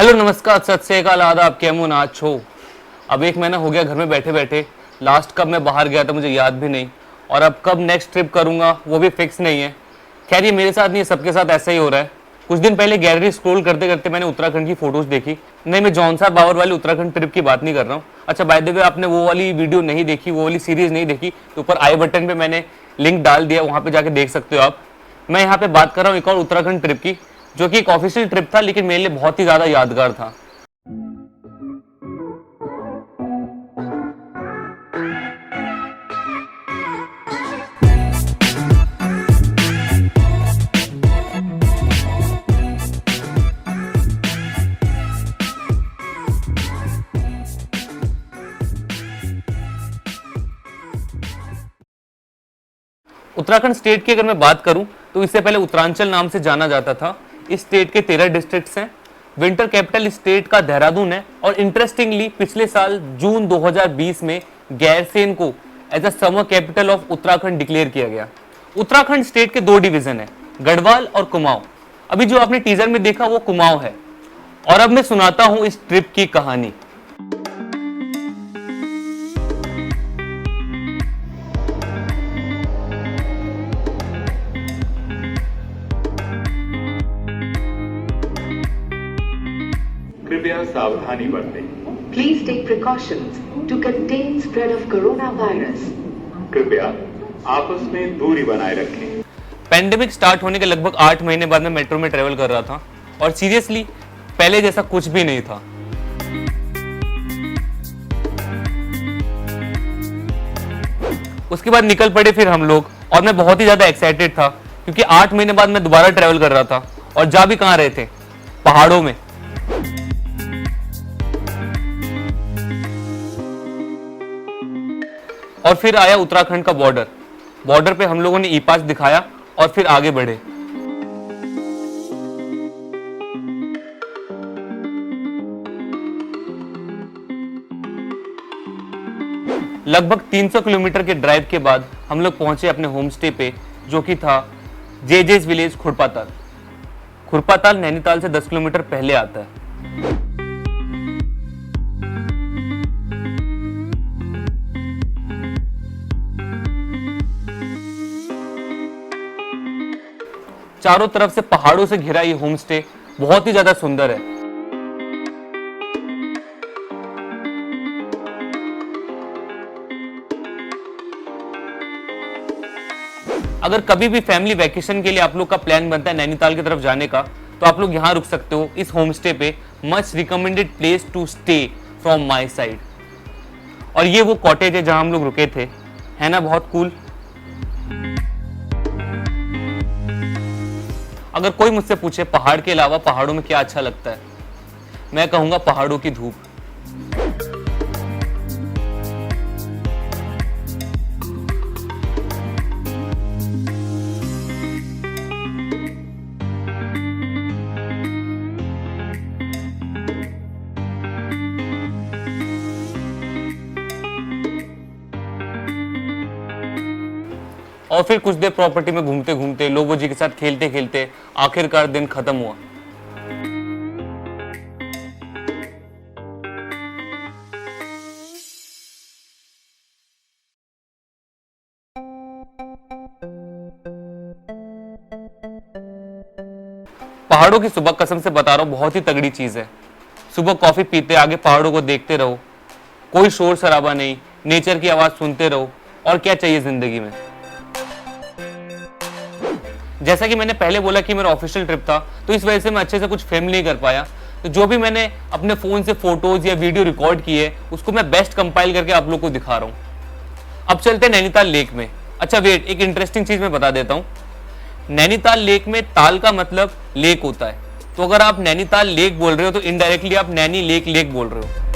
Hello नमस्कार सत श्री अकाल आदाब कैमून आज हो। अब एक महीना हो गया घर में बैठे बैठे। लास्ट कब मैं बाहर गया था मुझे याद भी नहीं, और अब कब नेक्स्ट ट्रिप करूंगा वो भी फिक्स नहीं है। खैर ये मेरे साथ नहीं है, सबके साथ ऐसा ही हो रहा है। कुछ दिन पहले गैलरी स्क्रॉल करते करते मैंने उत्तराखंड की फोटोज देखी। नहीं, मैं जौनसार बावर वाली उत्तराखंड ट्रिप की बात नहीं कर रहा हूँ। अच्छा बाय द वे, आपने वो वाली वीडियो नहीं देखी, वो वाली सीरीज नहीं देखी तो ऊपर आई बटन पे मैंने लिंक डाल दिया, वहां पे जाके देख सकते हो आप। मैं यहाँ पे बात कर रहा हूँ एक और उत्तराखंड ट्रिप की, जो कि एक ऑफिशियल ट्रिप था लेकिन मेरे लिए बहुत ही ज्यादा यादगार था। उत्तराखंड स्टेट की अगर मैं बात करूं तो इससे पहले उत्तरांचल नाम से जाना जाता था। इस स्टेट के 13 डिस्ट्रिक्ट्स हैं। विंटर कैपिटल इस स्टेट का देहरादून है, और इंटरेस्टिंगली पिछले साल जून 2020 में गैरसेन को as a summer capital of Uttarakhand declare किया गया। उत्तराखंड स्टेट के 2 डिवीजन है, गढ़वाल और कुमाऊं। अभी जो आपने टीजर में देखा वो कुमाऊं है। और अब मैं सुनाता हूं इस ट्रिप की कहानी। कृपया सावधानी बरतें। Please take precautions to contain spread of coronavirus. कृपया आपस में दूरी बनाए रखें। पैंडेमिक स्टार्ट होने के लगभग 8 महीने बाद मैं मेट्रो में ट्रेवल कर रहा था, और सीरियसली पहले जैसा कुछ भी नहीं था। उसके बाद निकल पड़े फिर हम लोग, और मैं बहुत ही ज्यादा एक्साइटेड था क्योंकि 8 महीने बाद मैं दोबारा ट्रेवल कर रहा था। और जा भी कहाँ रहे थे, पहाड़ों में। और फिर आया उत्तराखंड का बॉर्डर पे हम लोगों ने ई पास दिखाया और फिर आगे बढ़े। लगभग 300 किलोमीटर के ड्राइव के बाद हम लोग पहुंचे अपने होम स्टे पे, जो कि था जेजेस विलेज खुरपाताल। खुरपाताल नैनीताल से 10 किलोमीटर पहले आता है। चारों तरफ से पहाड़ों से घिरा ये होम स्टे बहुत ही ज्यादा सुंदर है। अगर कभी भी फैमिली वैकेशन के लिए आप लोग का प्लान बनता है नैनीताल की तरफ जाने का, तो आप लोग यहाँ रुक सकते हो इस होम स्टे पे। Much recommended place to stay from my side. और ये वो कॉटेज है जहां हम लोग रुके थे, है ना बहुत कूल। अगर कोई मुझसे पूछे पहाड़ के अलावा पहाड़ों में क्या अच्छा लगता है, मैं कहूंगा पहाड़ों की धूप। और फिर कुछ देर प्रॉपर्टी में घूमते घूमते, लोगों जी के साथ खेलते खेलते आखिरकार दिन खत्म हुआ। पहाड़ों की सुबह कसम से बता रहा हूं बहुत ही तगड़ी चीज है। सुबह कॉफी पीते आगे पहाड़ों को देखते रहो, कोई शोर शराबा नहीं, नेचर की आवाज सुनते रहो, और क्या चाहिए जिंदगी में। जैसा कि मैंने पहले बोला कि मेरा ऑफिशियल ट्रिप था, तो इस वजह से मैं अच्छे से कुछ फिल्म नहीं कर पाया। तो जो भी मैंने अपने फोन से फोटोज या वीडियो रिकॉर्ड किए उसको मैं बेस्ट कंपाइल करके आप लोग को दिखा रहा हूं। अब चलते हैं नैनीताल लेक में। अच्छा वेट, एक इंटरेस्टिंग चीज मैं बता देता हूं। नैनीताल लेक में ताल का मतलब लेक होता है, तो अगर आप नैनीताल लेक बोल रहे हो तो इनडायरेक्टली आप नैनी लेक बोल रहे हो।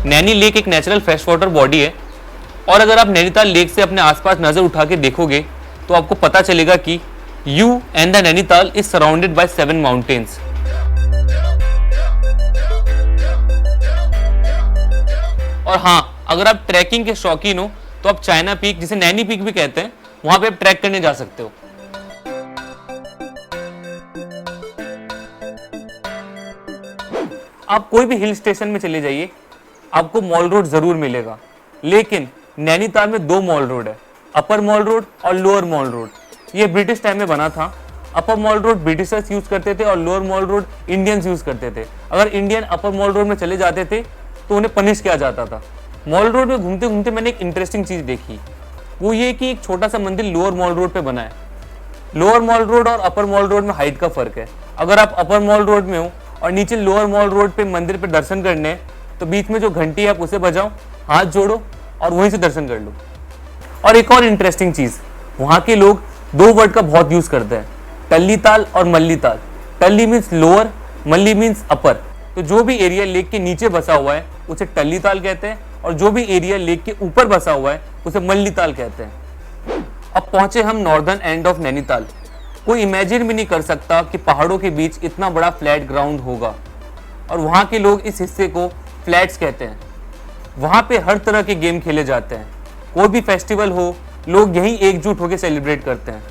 नैनी लेक एक नेचुरल फ्रेश वाटर बॉडी है, और अगर आप नैनीताल लेक से अपने आसपास नजर उठा के देखोगे तो आपको पता चलेगा कि you and the Nainital is surrounded by 7 mountains. और हाँ, अगर आप ट्रैकिंग के शौकीन हो तो आप चाइना पीक, जिसे नैनी पीक भी कहते हैं, वहां पे आप ट्रैक करने जा सकते हो। आप कोई भी हिल स्टेशन में चले जाइए, आपको मॉल रोड जरूर मिलेगा, लेकिन नैनीताल में दो मॉल रोड है, अपर मॉल रोड और लोअर मॉल रोड। ये ब्रिटिश टाइम में बना था। अपर मॉल रोड ब्रिटिशर्स यूज करते थे और lower mall road Indians use करते थे। अगर इंडियन अपर मॉल रोड में चले जाते थे तो उन्हें पनिश किया जाता था। मॉल रोड में घूमते घूमते मैंने एक इंटरेस्टिंग चीज देखी, वो ये कि एक छोटा सा मंदिर लोअर मॉल रोड पे बना है। लोअर मॉल रोड और अपर मॉल रोड में हाइट का फर्क है। अगर आप अपर मॉल रोड में हो और नीचे लोअर मॉल रोड पे मंदिर पे दर्शन करने हैं, तो बीच में जो घंटी है आप उसे बजाओ, हाथ जोड़ो और वहीं से दर्शन कर लो। और एक और इंटरेस्टिंग चीज, वहां के लोग दो वर्ड का बहुत यूज करते हैं, टल्ली ताल और मल्ली ताल। टल्ली मीन्स लोअर, मल्ली मीन्स अपर। तो जो भी एरिया लेक के नीचे बसा हुआ है उसे टल्ली ताल कहते हैं, और जो भी एरिया लेक के ऊपर बसा हुआ है उसे मल्ली ताल कहते हैं। अब पहुंचे हम नॉर्दर्न एंड ऑफ नैनीताल। कोई इमेजिन भी नहीं कर सकता कि पहाड़ों के बीच इतना बड़ा फ्लैट ग्राउंड होगा, और वहाँ के लोग इस हिस्से को फ्लैट्स कहते हैं। वहाँ पे हर तरह के गेम खेले जाते हैं। कोई भी फेस्टिवल हो, लोग यहीं एकजुट होकर सेलिब्रेट करते हैं।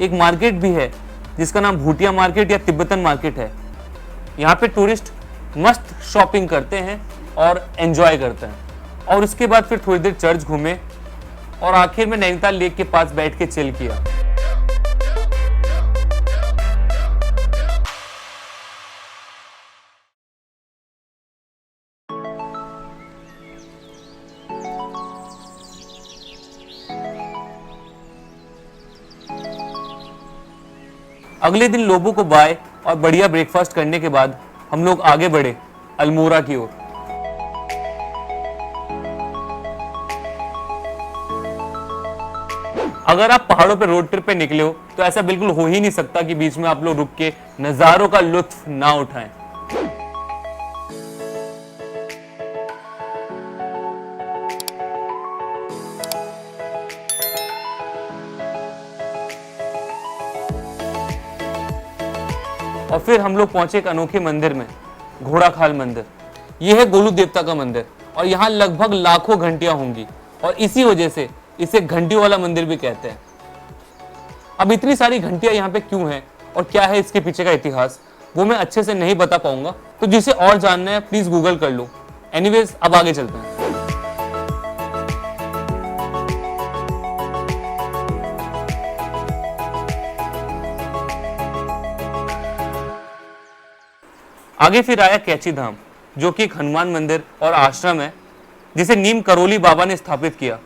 एक मार्केट भी है जिसका नाम भूटिया मार्केट या तिब्बतन मार्केट है। यहाँ पे टूरिस्ट मस्त शॉपिंग करते हैं और एंजॉय करते हैं, और उसके बाद फिर थोड़ी देर चर्च घूमे और आखिर में नैनीताल लेक के पास बैठ के चिल किया। अगले दिन लोबो को बाय और बढ़िया ब्रेकफास्ट करने के बाद हम लोग आगे बढ़े अल्मोड़ा की ओर। अगर आप पहाड़ों पे रोड ट्रिप पे निकले हो तो ऐसा बिल्कुल हो ही नहीं सकता कि बीच में आप लोग रुक के नजारों का लुत्फ ना उठाएं। और फिर हम लोग पहुंचे एक अनोखे मंदिर में, घोड़ाखाल मंदिर। यह है गोलू देवता का मंदिर, और यहाँ लगभग लाखों घंटियां होंगी, और इसी वजह से इसे घंटियों वाला मंदिर भी कहते हैं। अब इतनी सारी घंटियां यहाँ पे क्यों हैं और क्या है इसके पीछे का इतिहास, वो मैं अच्छे से नहीं बता पाऊंगा, तो जिसे और जानना है प्लीज गूगल कर लो। एनीवेज, अब आगे चलते हैं। आगे फिर आया कैची धाम, जो कि एक हनुमान मंदिर और आश्रम है जिसे नीम करोली बाबा ने स्थापित किया।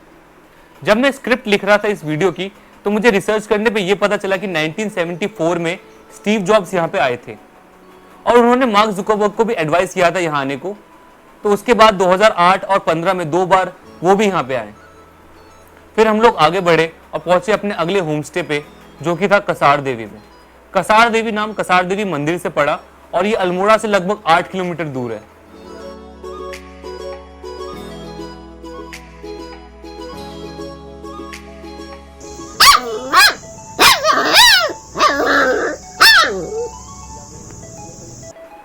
जब मैं स्क्रिप्ट लिख रहा था इस वीडियो की, तो मुझे रिसर्च करने पे यह पता चला कि 1974 में स्टीव जॉब्स यहाँ पे आए थे और उन्होंने मार्क जुकरबर्ग को भी एडवाइस किया था यहाँ आने को। तो उसके बाद 2008 और 15 में 2 बार वो भी यहाँ पे आए। फिर हम लोग आगे बढ़े और पहुंचे अपने अगले होम स्टे पे, जो कि था कसार देवी में। कसार देवी नाम कसार देवी मंदिर से पड़ा, और ये अल्मोड़ा से लगभग 8 किलोमीटर दूर है।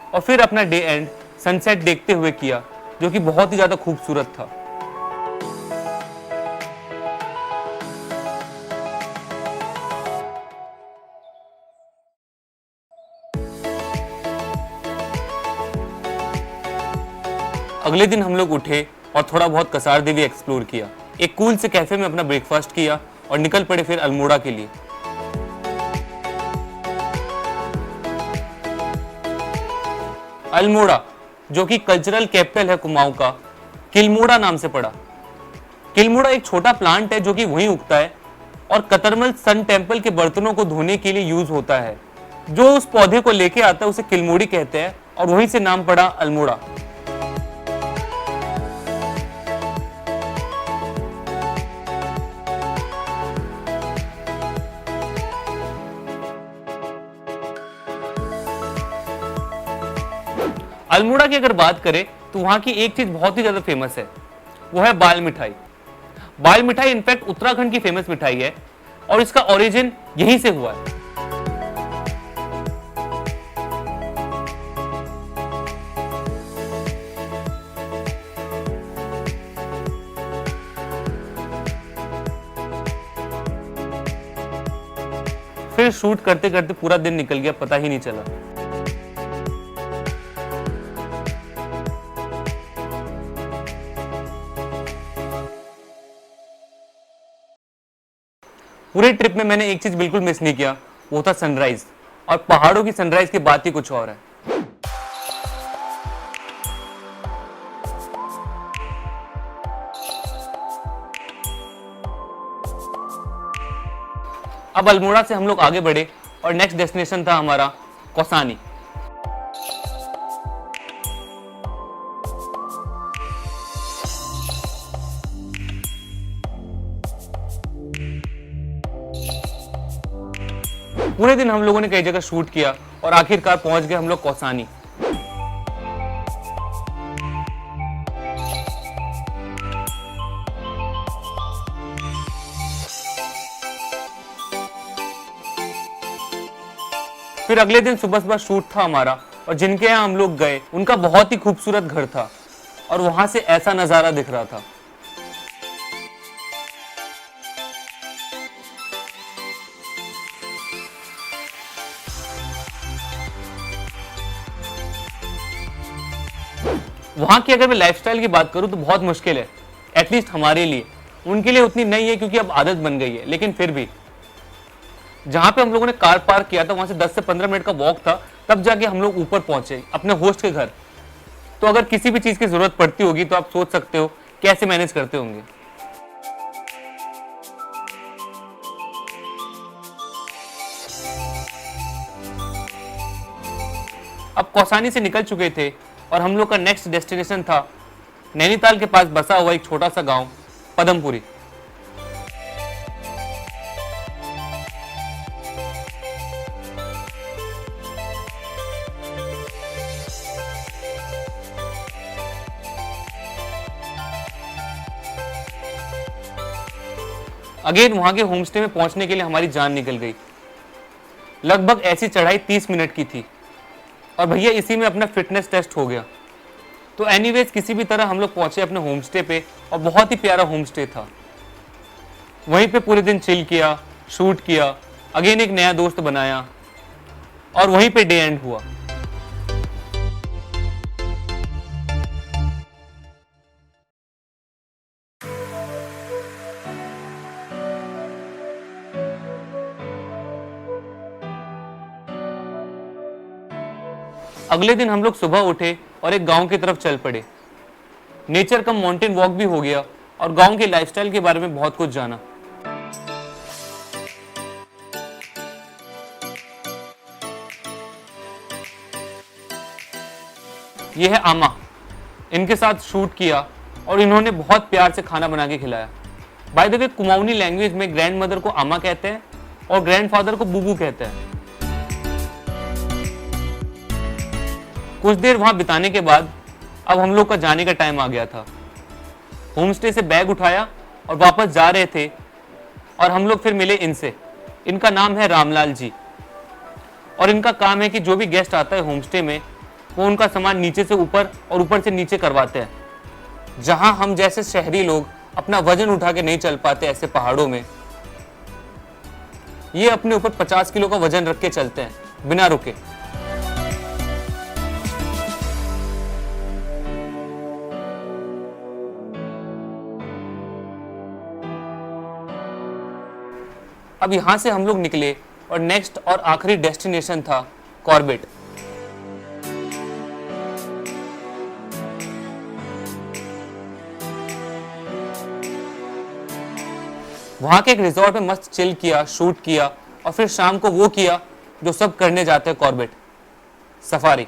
और फिर अपना डे एंड सनसेट देखते हुए किया, जो कि बहुत ही ज्यादा खूबसूरत था। अगले दिन हम लोग उठे और थोड़ा बहुत कसार देवी एक्सप्लोर किया। एक कूल से कैफे में अपना ब्रेकफास्ट किया और निकल पड़े फिर अल्मोड़ा के लिए। अल्मोड़ा, जो कि कल्चरल कैपिटल है कुमाऊं का, किलमोड़ा नाम से पड़ा। किलमोड़ा एक छोटा प्लांट है जो कि वहीं उगता है और कतरमल सन टेम्पल के बर्तनों को धोने के लिए यूज होता है। जो उस पौधे को लेके आता है उसे किलमोड़ी कहते हैं, और वहीं से नाम पड़ा अल्मोड़ा। अल्मोड़ा की अगर बात करें तो वहां की एक चीज बहुत ही ज्यादा फेमस है, वो है बाल मिठाई। बाल मिठाई इनफैक्ट उत्तराखंड की फेमस मिठाई है और इसका ओरिजिन यहीं से हुआ है। फिर शूट करते करते पूरा दिन निकल गया, पता ही नहीं चला। पूरे ट्रिप में मैंने एक चीज बिल्कुल मिस नहीं किया, वो था सनराइज। और पहाड़ों की सनराइज की बात ही कुछ और है। अब अल्मोड़ा से हम लोग आगे बढ़े और नेक्स्ट डेस्टिनेशन था हमारा कौसानी। पूरे दिन हम लोगों ने कई जगह शूट किया और आखिरकार पहुंच गए हम लोग कौसानी। फिर अगले दिन सुबह सुबह शूट था हमारा, और जिनके यहाँ हम लोग गए उनका बहुत ही खूबसूरत घर था और वहां से ऐसा नजारा दिख रहा था। वहां की अगर मैं लाइफस्टाइल की बात करूं तो बहुत मुश्किल है, एटलीस्ट हमारे लिए। उनके लिए उतनी नहीं है क्योंकि अब आदत बन गई है, लेकिन फिर भी जहां पे हम लोगों ने कार पार्क किया था वहां से 10 से 15 मिनट का वॉक था, तब जाके हम लोग ऊपर पहुंचे अपने होस्ट के घर। तो अगर किसी भी चीज की जरूरत पड़ती होगी तो आप सोच सकते हो कैसे मैनेज करते होंगे। अब कौसानी से निकल चुके थे और हम लोग का नेक्स्ट डेस्टिनेशन था नैनीताल के पास बसा हुआ एक छोटा सा गांव पदमपुरी। अगेन वहां के होमस्टे में पहुंचने के लिए हमारी जान निकल गई। लगभग ऐसी चढ़ाई 30 मिनट की थी और भैया इसी में अपना फिटनेस टेस्ट हो गया। तो एनीवेज किसी भी तरह हम लोग पहुंचे अपने होमस्टे पे और बहुत ही प्यारा होमस्टे था। वहीं पे पूरे दिन चिल किया, शूट किया, अगेन एक नया दोस्त बनाया और वहीं पे डे एंड हुआ। अगले दिन हम लोग सुबह उठे और एक गांव की तरफ चल पड़े। नेचर कम माउंटेन वॉक भी हो गया और गांव के लाइफस्टाइल के बारे में बहुत कुछ जाना। यह है आमा, इनके साथ शूट किया और इन्होंने बहुत प्यार से खाना बना के खिलाया। By the way Kumaoni language में ग्रैंड मदर को आमा कहते हैं और ग्रैंडफादर को बुबू कहते हैं। कुछ देर वहां बिताने के बाद अब हम लोग का जाने का टाइम आ गया था। होमस्टे से बैग उठाया और वापस जा रहे थे और हम लोग फिर मिले इनसे। इनका नाम है रामलाल जी और इनका काम है कि जो भी गेस्ट आता है होमस्टे में वो उनका सामान नीचे से ऊपर और ऊपर से नीचे करवाते हैं। जहां हम जैसे शहरी लोग अपना वजन उठा के नहीं चल पाते ऐसे पहाड़ों में, ये अपने ऊपर 50 किलो का वजन रख के चलते हैं बिना रुके। अब यहां से हम लोग निकले और नेक्स्ट और आखिरी डेस्टिनेशन था कॉर्बेट। वहां के एक रिजॉर्ट में मस्त चिल किया, शूट किया और फिर शाम को वो किया जो सब करने जाते हैं कॉर्बेट, सफारी।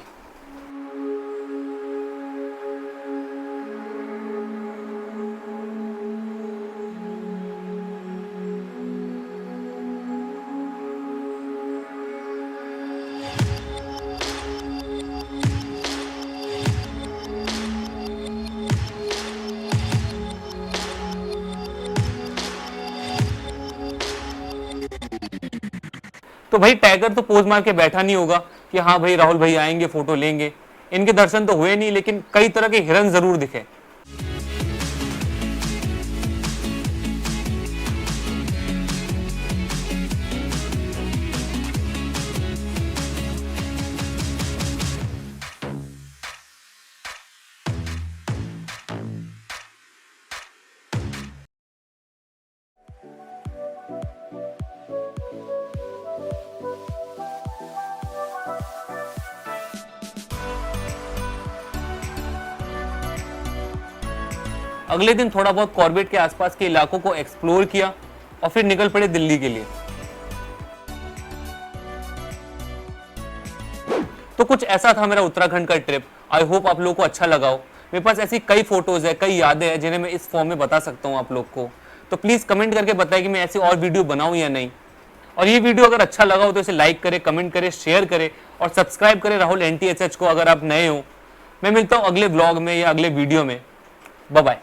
तो भाई टाइगर तो पोज मार के बैठा नहीं होगा कि हाँ भाई राहुल भाई आएंगे फोटो लेंगे। इनके दर्शन तो हुए नहीं, लेकिन कई तरह के हिरन जरूर दिखे। अगले दिन थोड़ा बहुत कॉर्बेट के आसपास के इलाकों को एक्सप्लोर किया और फिर निकल पड़े दिल्ली के लिए। तो कुछ ऐसा था मेरा उत्तराखंड का ट्रिप। आई होप आप लोगों को अच्छा लगा हो। मेरे पास ऐसी कई फोटोज है, कई यादें हैं जिन्हें मैं इस फॉर्म में बता सकता हूँ आप लोग को। तो प्लीज कमेंट करके बताएं कि मैं ऐसी और वीडियो बनाऊं या नहीं। और ये वीडियो अगर अच्छा लगा हो तो इसे लाइक करें, कमेंट करें, शेयर करें और सब्सक्राइब करें राहुल NTHH को अगर आप नए हो। मैं मिलता हूँ अगले व्लॉग में या अगले वीडियो में। Bye bye.